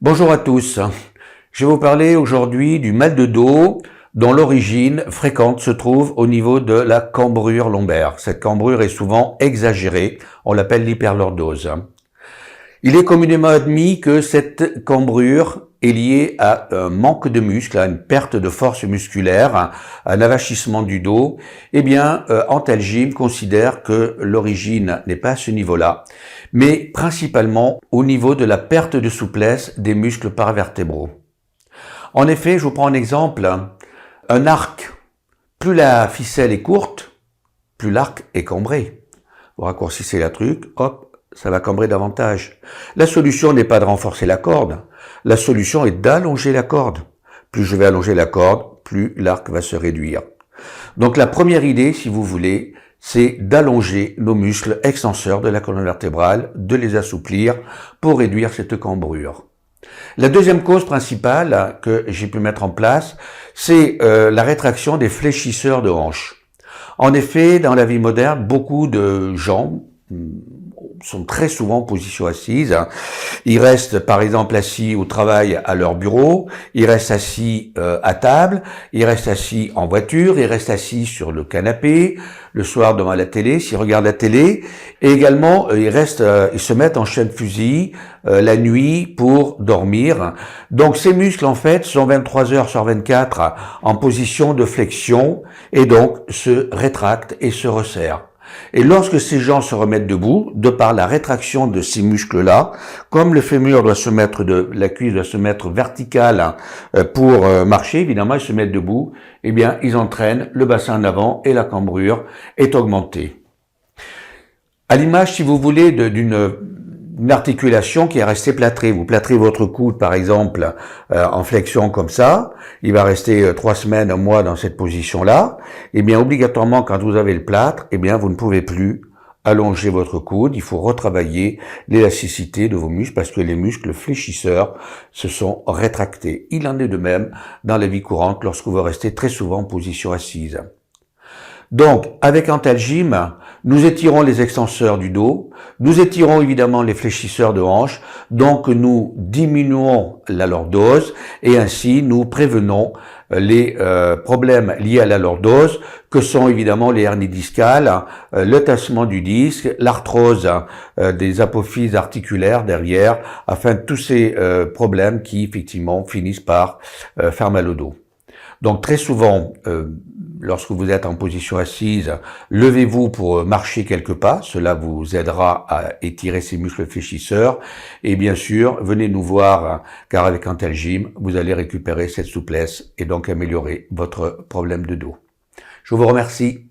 Bonjour à tous, je vais vous parler aujourd'hui du mal de dos dont l'origine fréquente se trouve au niveau de la cambrure lombaire. Cette cambrure est souvent exagérée, on l'appelle l'hyperlordose. Il est communément admis que cette cambrure est liée à un manque de muscle, à une perte de force musculaire, à un avachissement du dos. Eh bien, Antalgym considère que l'origine n'est pas à ce niveau-là, mais principalement au niveau de la perte de souplesse des muscles paravertébraux. En effet, je vous prends un exemple, un arc, plus la ficelle est courte, plus l'arc est cambré. Vous raccourcissez la truc, hop, ça va cambrer davantage. La solution n'est pas de renforcer la corde, la solution est d'allonger la corde. Plus je vais allonger la corde, plus l'arc va se réduire. Donc la première idée, si vous voulez, c'est d'allonger nos muscles extenseurs de la colonne vertébrale, de les assouplir pour réduire cette cambrure. La deuxième cause principale que j'ai pu mettre en place, c'est la rétraction des fléchisseurs de hanches. En effet, dans la vie moderne, beaucoup de gens sont très souvent en position assise. Ils restent par exemple assis au travail à leur bureau, ils restent assis à table, ils restent assis en voiture, ils restent assis sur le canapé, le soir devant la télé, s'ils regardent la télé, et également ils se mettent en chaîne fusil la nuit pour dormir. Donc ces muscles en fait sont 23 heures sur 24 en position de flexion et donc se rétractent et se resserrent. Et lorsque ces gens se remettent debout, de par la rétraction de ces muscles-là, comme le fémur doit se mettre la cuisse doit se mettre verticale pour marcher, évidemment, ils se mettent debout, eh bien, ils entraînent le bassin en avant et la cambrure est augmentée. À l'image, si vous voulez, d'une articulation qui est restée plâtrée. Vous plâtrez votre coude, par exemple, en flexion comme ça. Il va rester 3 semaines, un mois dans cette position-là. Eh bien, obligatoirement, quand vous avez le plâtre, eh bien, vous ne pouvez plus allonger votre coude. Il faut retravailler l'élasticité de vos muscles parce que les muscles fléchisseurs se sont rétractés. Il en est de même dans la vie courante lorsque vous restez très souvent en position assise. Donc, avec Antalgym, nous étirons les extenseurs du dos, nous étirons évidemment les fléchisseurs de hanches, donc nous diminuons la lordose et ainsi nous prévenons les problèmes liés à la lordose que sont évidemment les hernies discales, le tassement du disque, l'arthrose des apophyses articulaires derrière, afin de tous ces problèmes qui effectivement finissent par faire mal au dos. Donc très souvent, lorsque vous êtes en position assise, levez-vous pour marcher quelques pas. Cela vous aidera à étirer ces muscles fléchisseurs. Et bien sûr, venez nous voir, car avec Antalgym, vous allez récupérer cette souplesse et donc améliorer votre problème de dos. Je vous remercie.